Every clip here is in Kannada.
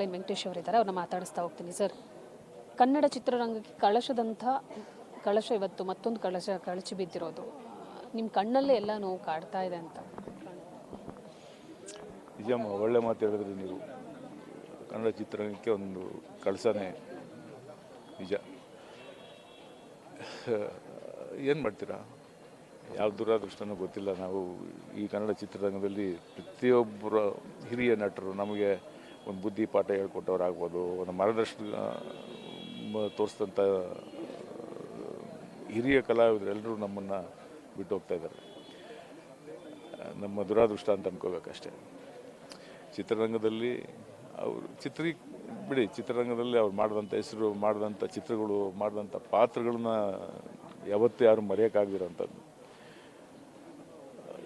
ವೆಂಕಟೇಶ್ ಅವರಿದ್ದಾರೆ, ಅವ್ರನ್ನ ಮಾತಾಡಿಸ್ತಾ ಹೋಗ್ತೀನಿ. ಸರ್, ಕನ್ನಡ ಚಿತ್ರರಂಗಕ್ಕೆ ಕಳಶ ಇವತ್ತು ಮತ್ತೊಂದು ಕಳಚಿ ಬಿದ್ದಿರೋದು, ನಿಮ್ಮ ಕಣ್ಣಲ್ಲೇ ಎಲ್ಲ ನೋವು ಕಾಡ್ತಾ ಇದೆ ಅಂತ. ನಿಜಮ್ಮ, ಒಳ್ಳೆ ಮಾತು ಹೇಳಿದ್ರಿ ನೀವು. ಕನ್ನಡ ಚಿತ್ರರಂಗಕ್ಕೆ ಒಂದು ಕಳಸನೇ ನಿಜ. ಏನು ಮಾಡ್ತೀರಾ, ಯಾವ ದುರಾದೃಷ್ಟನೂ ಗೊತ್ತಿಲ್ಲ. ನಾವು ಈ ಕನ್ನಡ ಚಿತ್ರರಂಗದಲ್ಲಿ ಪ್ರತಿಯೊಬ್ಬರ ಹಿರಿಯ ನಟರು ನಮಗೆ ಒಂದು ಬುದ್ಧಿ ಪಾಠ ಹೇಳ್ಕೊಟ್ಟವ್ರಾಗ್ಬೋದು, ಒಂದು ಮಾರ್ಗದರ್ಶನ ತೋರಿಸಿದಂಥ ಹಿರಿಯ ಕಲಾವಿದರು ಎಲ್ಲರೂ ನಮ್ಮನ್ನು ಬಿಟ್ಟು ಹೋಗ್ತಾ ಇದ್ದಾರೆ. ನಮ್ಮ ದುರಾದೃಷ್ಟ ಅಂತ ಅಂದ್ಕೋಬೇಕಷ್ಟೆ. ಚಿತ್ರರಂಗದಲ್ಲಿ ಅವರು ಚಿತ್ರರಂಗದಲ್ಲಿ ಅವ್ರು ಮಾಡಿದಂಥ ಹೆಸರು, ಮಾಡಿದಂಥ ಚಿತ್ರಗಳು, ಮಾಡಿದಂಥ ಪಾತ್ರಗಳನ್ನ ಯಾವತ್ತೂ ಯಾರು ಮರೆಯೋಕ್ಕಾಗದಿರೋಂಥದ್ದು.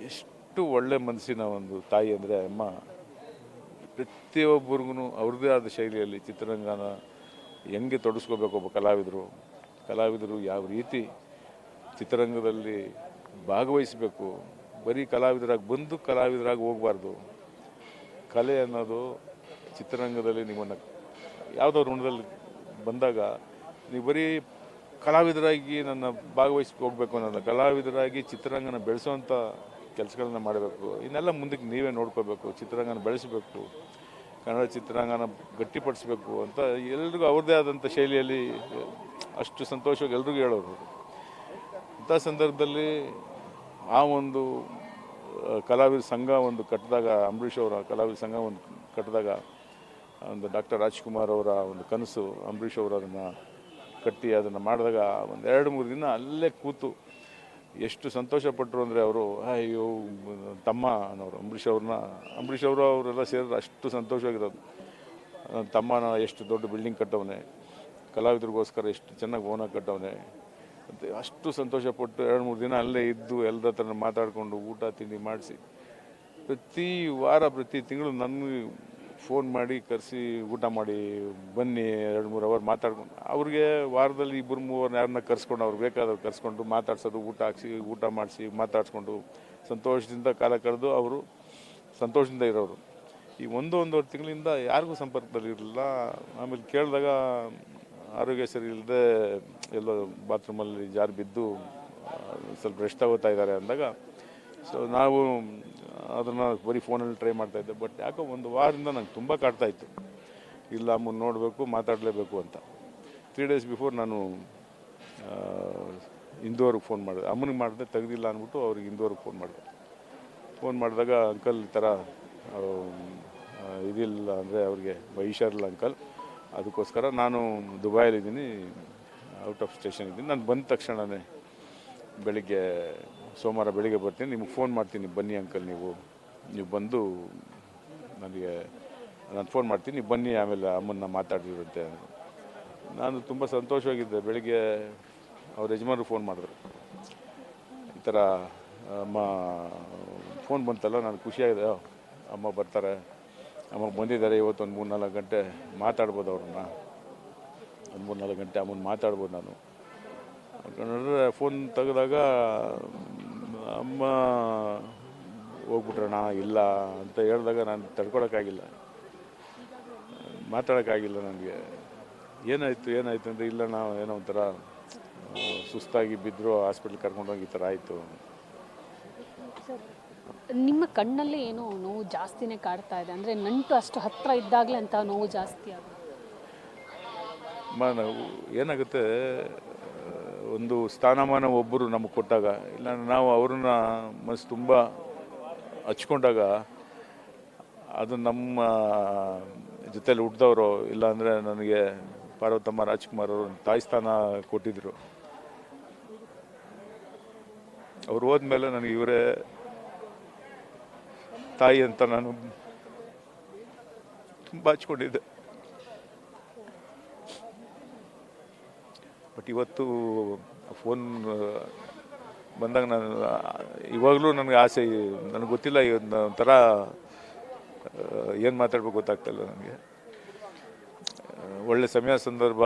ಎಷ್ಟು ಒಳ್ಳೆ ಮನಸ್ಸಿನ ಒಂದು ತಾಯಿ ಅಂದರೆ ಅಮ್ಮ. ಪ್ರತಿಯೊಬ್ಬರಿಗೂ ಅವ್ರದ್ದೇ ಆದ ಶೈಲಿಯಲ್ಲಿ ಚಿತ್ರರಂಗನ ಹೆಂಗೆ ತೊಡಗಿಸ್ಕೋಬೇಕು. ಒಬ್ಬ ಕಲಾವಿದರು ಯಾವ ರೀತಿ ಚಿತ್ರರಂಗದಲ್ಲಿ ಭಾಗವಹಿಸಬೇಕು, ಬರೀ ಕಲಾವಿದರಾಗಿ ಹೋಗಬಾರ್ದು. ಕಲೆ ಅನ್ನೋದು ಚಿತ್ರರಂಗದಲ್ಲಿ ನಿಮ್ಮನ್ನು ಯಾವುದೋ ಋಣದಲ್ಲಿ ಬಂದಾಗ ನೀವು ಬರೀ ಕಲಾವಿದರಾಗಿ ಭಾಗವಹಿಸಿ ಹೋಗಬೇಕು ಅನ್ನೋದು, ಕಲಾವಿದರಾಗಿ ಚಿತ್ರರಂಗನ ಬೆಳೆಸೋವಂಥ ಕೆಲಸಗಳನ್ನ ಮಾಡಬೇಕು. ಇನ್ನೆಲ್ಲ ಮುಂದಕ್ಕೆ ನೀವೇ ನೋಡ್ಕೋಬೇಕು, ಚಿತ್ರರಂಗನ ಬೆಳೆಸಬೇಕು, ಕನ್ನಡ ಚಿತ್ರರಂಗನ ಗಟ್ಟಿಪಡಿಸ್ಬೇಕು ಅಂತ ಎಲ್ರಿಗೂ ಅವ್ರದ್ದೇ ಆದಂಥ ಶೈಲಿಯಲ್ಲಿ ಅಷ್ಟು ಸಂತೋಷವಾಗಿ ಎಲ್ರಿಗೂ ಹೇಳೋರು. ಇಂಥ ಸಂದರ್ಭದಲ್ಲಿ ಆ ಒಂದು ಕಲಾವಿದ ಸಂಘ ಒಂದು ಕಟ್ಟಿದಾಗ, ಅಂಬರೀಷ್ ಅವರ ಕಲಾವಿದ ಸಂಘ ಒಂದು ಕಟ್ಟಿದಾಗ, ಒಂದು ಡಾಕ್ಟರ್ ರಾಜ್ಕುಮಾರ್ ಅವರ ಒಂದು ಕನಸು, ಅಂಬರೀಷ್ ಅವರು ಅದನ್ನು ಕಟ್ಟಿ ಅದನ್ನು ಮಾಡಿದಾಗ ಒಂದು 2-3 ದಿನ ಅಲ್ಲೇ ಕೂತು ಎಷ್ಟು ಸಂತೋಷಪಟ್ಟರು ಅಂದರೆ ಅವರು, ಅಯ್ಯೋ ತಮ್ಮ ಅನ್ನೋರು ಅಂಬರೀಷ್ ಅವರೆಲ್ಲ ಸೇರಿದ್ರೆ ಅಷ್ಟು ಸಂತೋಷವಾಗಿರೋದು. ನನ್ನ ತಮ್ಮನ ಎಷ್ಟು ದೊಡ್ಡ ಬಿಲ್ಡಿಂಗ್ ಕಟ್ಟವನೆ, ಕಲಾವಿದರಿಗೋಸ್ಕರ ಎಷ್ಟು ಚೆನ್ನಾಗಿ ಓನ ಕಟ್ಟವನೆ ಅಂತ ಅಷ್ಟು ಸಂತೋಷಪಟ್ಟು 2-3 ದಿನ ಅಲ್ಲೇ ಇದ್ದು ಎಲ್ಲರ ಹತ್ರ ಮಾತಾಡಿಕೊಂಡು ಊಟ ತಿಂಡಿ ಮಾಡಿಸಿ, ಪ್ರತಿ ತಿಂಗಳು ನನಗೆ ಫೋನ್ ಮಾಡಿ ಕರೆಸಿ ಊಟ ಮಾಡಿ ಬನ್ನಿ 2-3 ಅವರ್ ಮಾತಾಡ್ಕೊಂಡು, ಅವ್ರಿಗೆ ವಾರದಲ್ಲಿ 2-3 ಯಾರನ್ನ ಕರೆಸ್ಕೊಂಡು ಅವ್ರು ಬೇಕಾದವ್ರು ಕರೆಸ್ಕೊಂಡು ಮಾತಾಡ್ಸೋದು, ಊಟ ಮಾಡಿಸಿ ಮಾತಾಡಿಸ್ಕೊಂಡು ಸಂತೋಷದಿಂದ ಕಾಲ ಕಳೆದು ಅವರು ಸಂತೋಷದಿಂದ ಇರೋರು. ಈ 1-1.5 ತಿಂಗಳಿಂದ ಯಾರಿಗೂ ಸಂಪರ್ಕದಲ್ಲಿ ಇರಲಿಲ್ಲ. ಆಮೇಲೆ ಕೇಳಿದಾಗ ಆರೋಗ್ಯ ಸರಿ ಇಲ್ಲದೆ ಎಲ್ಲೋ ಬಾತ್ರೂಮಲ್ಲಿ ಜಾರು ಬಿದ್ದು ಸ್ವಲ್ಪ ರೆಸ್ಟ್ ತಗೋತಾ ಇದ್ದಾರೆ ಅಂದಾಗ, ಸೊ ನಾವು ಅದನ್ನು ಬರೀ ಫೋನಲ್ಲಿ ಟ್ರೈ ಮಾಡ್ತಾಯಿದ್ದೆ. ಬಟ್ ಯಾಕೋ 1 ವಾರದಿಂದ ನಂಗೆ ತುಂಬ ಕಾಡ್ತಾಯಿತ್ತು, ಇಲ್ಲ ಅಮ್ಮನ ನೋಡಬೇಕು, ಮಾತಾಡಲೇಬೇಕು ಅಂತ. 3 ಡೇಸ್ ಬಿಫೋರ್ ನಾನು ಇಂದೋರ್ಗೆ ಫೋನ್ ಮಾಡಿದೆ. ಅಮ್ಮನಿಗೆ ಮಾಡಿದೆ, ತೆಗೆದಿಲ್ಲ ಅಂದ್ಬಿಟ್ಟು ಅವ್ರಿಗೆ ಇಂದೋರ್ಗೆ ಫೋನ್ ಮಾಡಿದಾಗ ಅಂಕಲ್ ಈ ಥರ ಇದಿಲ್ಲ ಅಂದರೆ ಅವ್ರಿಗೆ ಹುಷಾರಿಲ್ಲ ಅಂಕಲ್, ಅದಕ್ಕೋಸ್ಕರ ನಾನು ದುಬೈಲಿದ್ದೀನಿ, ಔಟ್ ಆಫ್ ಸ್ಟೇಷನ್ ಇದ್ದೀನಿ, ನಾನು ಬಂದ ತಕ್ಷಣವೇ ಸೋಮವಾರ ಬೆಳಿಗ್ಗೆ ಬರ್ತೀನಿ, ನಿಮಗೆ ಫೋನ್ ಮಾಡ್ತೀನಿ, ಬನ್ನಿ ಅಂಕಲ್, ನೀವು ಬಂದು ನಾನು ಫೋನ್ ಮಾಡ್ತೀನಿ, ನೀವು ಬನ್ನಿ, ಆಮೇಲೆ ಅಮ್ಮನ್ನ ಮಾತಾಡಿರುತ್ತೆ. ನಾನು ತುಂಬ ಸಂತೋಷವಾಗಿದ್ದೆ. ಬೆಳಿಗ್ಗೆ ಅವ್ರ ಯಜಮಾನರು ಫೋನ್ ಮಾಡಿದ್ರು, ಈ ಥರ ಅಮ್ಮ ಫೋನ್ ಬಂತಲ್ಲ, ನಾನು ಖುಷಿಯಾಗಿದೆ, ಅಮ್ಮ ಬರ್ತಾರೆ, ಅಮ್ಮ ಬಂದಿದ್ದಾರೆ, ಇವತ್ತು ಒಂದು 3-4 ಗಂಟೆ ಮಾತಾಡ್ಬೋದು ಅವ್ರನ್ನ, ಒಂದು 3-4 ಗಂಟೆ ಅಮ್ಮನ ಮಾತಾಡ್ಬೋದು ನಾನು ಯಾಕಂದರೆ. ಫೋನ್ ತೆಗೆದಾಗ ಅಮ್ಮ ಹೋಗ್ಬಿಟ್ರಣ ಇಲ್ಲ ಅಂತ ಹೇಳಿದಾಗ ನಾನು ತಡ್ಕೊಳಕ್ಕಾಗಿಲ್ಲ, ಮಾತಾಡೋಕ್ಕಾಗಿಲ್ಲ. ನನಗೆ ಏನಾಯಿತು ಅಂದರೆ, ಇಲ್ಲ ನಾವು ಏನೋ ಒಂಥರ ಸುಸ್ತಾಗಿ ಬಿದ್ದರು, ಹಾಸ್ಪಿಟ್ಲಿಗೆ ಕರ್ಕೊಂಡೋಗಿ ಈ ಥರ ಆಯಿತು. ನಿಮ್ಮ ಕಣ್ಣಲ್ಲಿ ಏನೋ ನೋವು ಜಾಸ್ತಿನೇ ಕಾಡ್ತಾ ಇದೆ ಅಂದರೆ, ನಂಟು ಅಷ್ಟು ಹತ್ತಿರ ಇದ್ದಾಗಲೇ ಅಂತ ನೋವು ಜಾಸ್ತಿ ಆಗುತ್ತೆ. ನಾವು ಏನಾಗುತ್ತೆ, ಒಂದು ಸ್ಥಾನಮಾನ ಒಬ್ಬರು ನಮಗೆ ಕೊಟ್ಟಾಗ, ಇಲ್ಲ ನಾವು ಅವ್ರನ್ನ ಮನಸ್ಸು ತುಂಬ ಹಚ್ಕೊಂಡಾಗ, ಅದು ನಮ್ಮ ಜೊತೆಲಿ ಹುಟ್ಟಿದವರು, ಇಲ್ಲಾಂದರೆ ನನಗೆ ಪಾರ್ವತಮ್ಮ ರಾಜ್ಕುಮಾರ್ ಅವರು ತಾಯಿ ಸ್ಥಾನ ಕೊಟ್ಟಿದ್ದರು. ಅವ್ರು ಹೋದ್ಮೇಲೆ ನನಗೆ ಇವರೇ ತಾಯಿ ಅಂತ ನಾನು ತುಂಬ ಹಚ್ಕೊಂಡಿದ್ದೆ. ಬಟ್ ಇವತ್ತು ಫೋನ್ ಬಂದಾಗ ಇವಾಗಲೂ ನನಗೆ ಆಸೆ, ನನಗೆ ಗೊತ್ತಿಲ್ಲ, ಒಂಥರ ಏನು ಮಾತಾಡ್ಬೇಕು ಗೊತ್ತಾಗ್ತಾಯಿಲ್ಲ ನನಗೆ. ಒಳ್ಳೆ ಸಮಯ ಸಂದರ್ಭ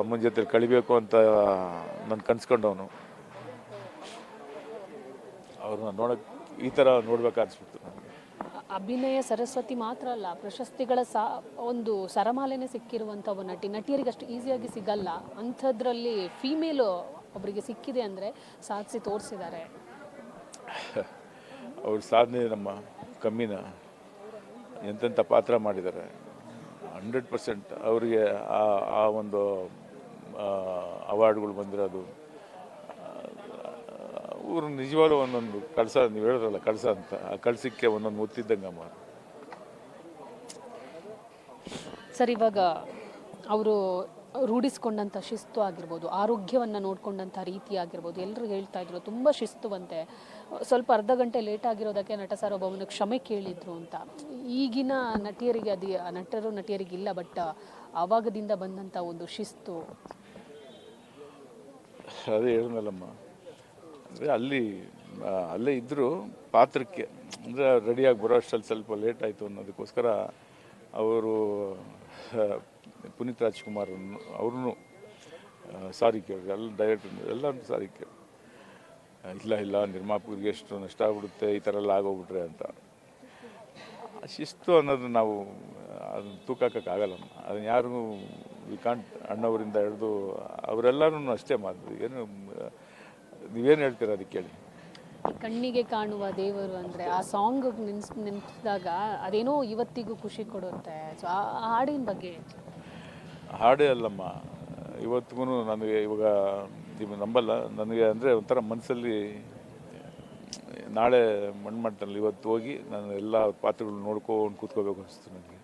ಅಮ್ಮನ ಜೊತೆ ಕಳಿಬೇಕು ಅಂತ ನಾನು ಕನ್ಸ್ಕೊಂಡವನು. ಅವ್ರನ್ನ ನೋಡೋಕ್ಕೆ ಈ ಥರ ನೋಡ್ಬೇಕಾಗಿಸ್ಬಿಟ್ಟು ನನಗೆ. ಅಭಿನಯ ಸರಸ್ವತಿ ಮಾತ್ರ ಅಲ್ಲ, ಪ್ರಶಸ್ತಿಗಳ ಒಂದು ಸರಮಾಲೆನೇ ಸಿಕ್ಕಿರುವಂಥ ಒಬ್ಬ ನಟಿಯರಿಗೆ ಅಷ್ಟು ಈಸಿಯಾಗಿ ಸಿಗಲ್ಲ. ಅಂಥದ್ರಲ್ಲಿ ಫೀಮೇಲು ಒಬ್ಬರಿಗೆ ಸಿಕ್ಕಿದೆ ಅಂದರೆ ಸಾಧಿಸಿ ತೋರಿಸಿದ್ದಾರೆ. ಅವ್ರ ಸಾಧನೆ ನಮ್ಮ ಕಮ್ಮಿನ, ಎಂತೆಂಥ ಪಾತ್ರ ಮಾಡಿದ್ದಾರೆ. 100% ಅವರಿಗೆ ಆ ಒಂದು ಅವಾರ್ಡ್ಗಳು ಬಂದಿರೋದು ಊರು ನಿಜವಾಗ್ಲೂ ಒಂದೊಂದು ಕಳಸ, ನೀವು ಹೇಳಿದ್ರಲ್ಲ ಕಳಸ ಅಂತ, ಆ ಕಳಸಕ್ಕೆ ಒಂದೊಂದು ಮುತ್ತಿದ್ದಂಗಮ್ಮ. ಸರ್, ಇವಾಗ ಅವರು ರೂಢಿಸ್ಕೊಂಡಂಥ ಶಿಸ್ತು ಆಗಿರ್ಬೋದು, ಆರೋಗ್ಯವನ್ನು ನೋಡಿಕೊಂಡಂಥ ರೀತಿ ಆಗಿರ್ಬೋದು, ಎಲ್ಲರೂ ಹೇಳ್ತಾ ಇದ್ರು ತುಂಬ ಶಿಸ್ತುವಂತೆ. ಸ್ವಲ್ಪ ಅರ್ಧ ಗಂಟೆ ಲೇಟ್ ಆಗಿರೋದಕ್ಕೆ ನಟ ಸಾರ್ವಭೌಮನ ಕ್ಷಮೆ ಕೇಳಿದ್ರು ಅಂತ. ಈಗಿನ ನಟಿಯರಿಗೆ ನಟಿಯರಿಗಿಲ್ಲ, ಬಟ್ ಆವಾಗದಿಂದ ಬಂದಂಥ ಒಂದು ಶಿಸ್ತು. ಅದೇ ಹೇಳಿದ್ನಲ್ಲಮ್ಮ, ಅಂದರೆ ಅಲ್ಲೇ ಇದ್ದರು ಪಾತ್ರಕ್ಕೆ, ಅಂದರೆ ರೆಡಿಯಾಗಿ ಬರೋ ಅಷ್ಟರಲ್ಲಿ ಸ್ವಲ್ಪ ಲೇಟ್ ಆಯಿತು ಅನ್ನೋದಕ್ಕೋಸ್ಕರ ಅವರು ಪುನೀತ್ ರಾಜ್ಕುಮಾರ್ ಅವ್ರೂ ಸಾರಿ ಕೇಳಿದ್ರು, ಎಲ್ಲ ಡೈರೆಕ್ಟರ್ ಎಲ್ಲರೂ ಸಾರಿ ಕೇಳಿ, ಇಲ್ಲ ನಿರ್ಮಾಪಕರಿಗೆ ಎಷ್ಟು ನಷ್ಟ ಆಗ್ಬಿಡುತ್ತೆ ಈ ಥರ ಎಲ್ಲ ಆಗೋಗ್ಬಿಟ್ರೆ ಅಂತ. ಶಿಸ್ತು ಅನ್ನೋದು ನಾವು ಅದನ್ನು ತೂಕಾಕೋಕ್ಕಾಗಲ್ಲಮ್ಮ. ಅದನ್ನು ಯಾರಿಗೂ ವಿಕಾಂಟ್ ಅಣ್ಣವರಿಂದ ಹಿಡಿದು ಅವರೆಲ್ಲರೂ ಅಷ್ಟೇ ಮಾಡಿದ್ರು. ನೀವೇನು ಹೇಳ್ತೀರ ಅದಕ್ಕೆ ಹೇಳಿ? ಕಣ್ಣಿಗೆ ಕಾಣುವ ದೇವರು ಅಂದರೆ ಆ ಸಾಂಗ್ ನೆನೆಸಿದಾಗ ಅದೇನೋ ಇವತ್ತಿಗೂ ಖುಷಿ ಕೊಡುತ್ತೆ. ಸೊ ಆ ಹಾಡಿನ ಬಗ್ಗೆ ಹಾಡೇ ಅಲ್ಲಮ್ಮ, ಇವತ್ತಿಗೂ ನನಗೆ ಇವಾಗ ನೀವು ನಂಬಲ್ಲ, ನನಗೆ ಅಂದರೆ ಒಂಥರ ಮನಸ್ಸಲ್ಲಿ ನಾಳೆ ಮಣ್ಣಲ್ಲಿ ಇವತ್ತು ಹೋಗಿ ನಾನು ಎಲ್ಲ ಪಾತ್ರಗಳು ನೋಡ್ಕೊಂಡು ಕೂತ್ಕೋಬೇಕು ಅನಿಸ್ತು ನನಗೆ.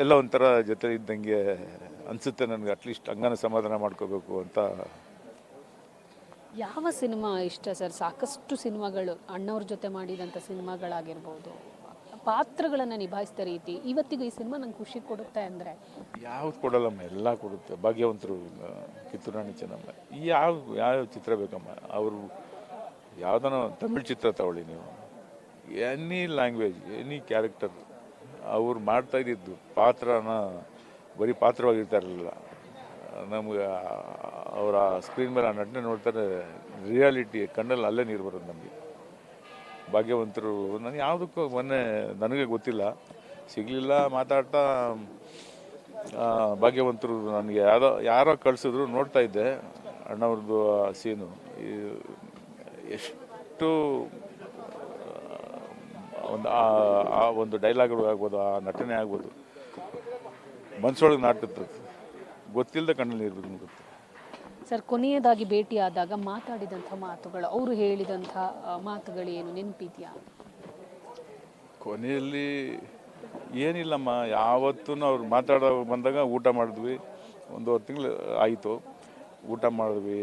ಎಲ್ಲ ಒಂಥರ ಜೊತೆ ಇದ್ದಂಗೆ ಅನಿಸುತ್ತೆ ನನಗೆ. ಅಟ್ಲೀಸ್ಟ್ ಹಂಗಾನ ಸಮಾಧಾನ ಮಾಡ್ಕೋಬೇಕು ಅಂತ. ಯಾವ ಸಿನಿಮಾ ಇಷ್ಟ ಸರ್? ಸಾಕಷ್ಟು ಸಿನಿಮಾಗಳು ಅಣ್ಣವ್ರ ಜೊತೆ ಮಾಡಿದಂಥ ಸಿನಿಮಾಗಳಾಗಿರ್ಬೋದು, ಪಾತ್ರಗಳನ್ನು ನಿಭಾಯಿಸಿದ ರೀತಿ, ಇವತ್ತಿಗೂ ಈ ಸಿನಿಮಾ ನಂಗೆ ಖುಷಿ ಕೊಡುತ್ತೆ ಅಂದರೆ ಯಾವ್ದು ಕೊಡಲ್ಲಮ್ಮ, ಎಲ್ಲ ಕೊಡುತ್ತೆ. ಭಾಗ್ಯವಂತರು, ಕಿತ್ತೂರು ರಾಣಿ ಚೆನ್ನಮ್ಮ, ಯಾವ ಚಿತ್ರ ಬೇಕಮ್ಮ. ಅವರು ಯಾವುದೋ ತಮಿಳ್ ಚಿತ್ರ ತಗೊಳ್ಳಿ ನೀವು, ಎನಿ ಲ್ಯಾಂಗ್ವೇಜ್, ಎನಿ ಕ್ಯಾರೆಕ್ಟರ್, ಅವ್ರು ಮಾಡ್ತಾ ಇದ್ದಿದ್ದು ಪಾತ್ರನ ಬರೀ ಪಾತ್ರವಾಗಿರ್ತಾ ಇರಲಿಲ್ಲ. ನಮ್ಗೆ ಅವರ ಸ್ಕ್ರೀನ್ ಮೇಲೆ ಆ ನಟನೆ ನೋಡ್ತಾರೆ, ರಿಯಾಲಿಟಿ ಕಣ್ಣಲ್ಲಿ ಅಲ್ಲೇ ನೀರು ಬರೋದು ನಮಗೆ. ಭಾಗ್ಯವಂತರು ನನಗೆ ಯಾವುದಕ್ಕೂ ಮೊನ್ನೆ ನನಗೆ ಗೊತ್ತಿಲ್ಲ, ಸಿಗಲಿಲ್ಲ, ಮಾತಾಡ್ತಾ ಭಾಗ್ಯವಂತರು ನನಗೆ ಯಾರೋ ಕಳಿಸಿದ್ರು, ನೋಡ್ತಾ ಇದ್ದೆ ಅಣ್ಣವ್ರದ್ದು ಸೀನು. ಎಷ್ಟು ಒಂದು ಡೈಲಾಗ್ಗಳು ಆಗ್ಬೋದು, ಆ ನಟನೆ ಆಗ್ಬೋದು, ಮನಸ್ಸೊಳಗೆ ನಾಟುತ್ತದೆ, ಗೊತ್ತಿಲ್ಲದೆ ಕಣ್ಣಲ್ಲಿ ನೀರು ಬಂದ್ಬಿಡುತ್ತೆ. ಸರ್, ಕೊನೆಯದಾಗಿ ಭೇಟಿಯಾದಾಗ ಮಾತಾಡಿದಂಥ ಮಾತುಗಳು, ಅವರು ಹೇಳಿದಂಥ ಮಾತುಗಳೇನು ನೆನಪಿದೆಯಾ? ಕೊನೆಯಲ್ಲಿ ಏನಿಲ್ಲಮ್ಮ, ಯಾವತ್ತೂ ಅವ್ರು ಮಾತಾಡೋ ಬಂದಾಗ ಊಟ ಮಾಡಿದ್ವಿ, 1 ತಿಂಗಳು ಆಯಿತು, ಊಟ ಮಾಡಿದ್ವಿ.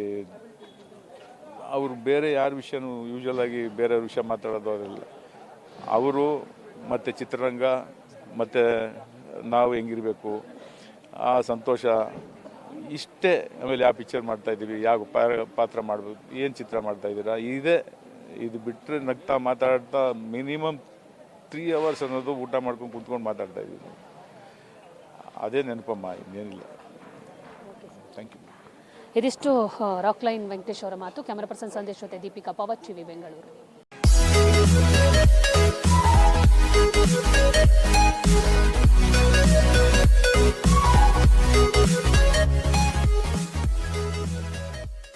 ಅವರು ಬೇರೆ ಯಾರ ವಿಷಯನೂ ಯೂಶ್ವಲಾಗಿ ಬೇರೆಯವ್ರ ವಿಷಯ ಮಾತಾಡೋದು ಅವರೆಲ್ಲ. ಅವರು ಮತ್ತು ಚಿತ್ರರಂಗ ಮತ್ತು ನಾವು ಹೆಂಗಿರಬೇಕು, ಆ ಸಂತೋಷ ಇಷ್ಟೇ. ಆಮೇಲೆ ಯಾವ ಪಿಕ್ಚರ್ ಮಾಡ್ತಾಯಿದ್ದೀವಿ, ಯಾವ ಪಾತ್ರ ಮಾಡಬೇಕು, ಏನು ಚಿತ್ರ ಮಾಡ್ತಾಯಿದ್ದೀರಾ, ಇದು ಬಿಟ್ಟರೆ ನಗ್ತಾ ಮಾತಾಡ್ತಾ ಮಿನಿಮಮ್ 3 hours ಅನ್ನೋದು ಊಟ ಮಾಡ್ಕೊಂಡು ಕೂತ್ಕೊಂಡು ಮಾತಾಡ್ತಾಯಿದ್ದೀವಿ. ಅದೇ ನೆನಪಮ್ಮ, ಇನ್ನೇನಿಲ್ಲ. Thank you. ಇದಿಷ್ಟು ರಾಕ್ ಲೈನ್ ವೆಂಕಟೇಶ್ ಅವರ ಮಾತು. ಕ್ಯಾಮರಾ ಪರ್ಸನ್ ಸಂದೇಶ್ ಜೊತೆ ದೀಪಿಕಾ ಪವರ್, ಟಿವಿ ಬೆಂಗಳೂರು.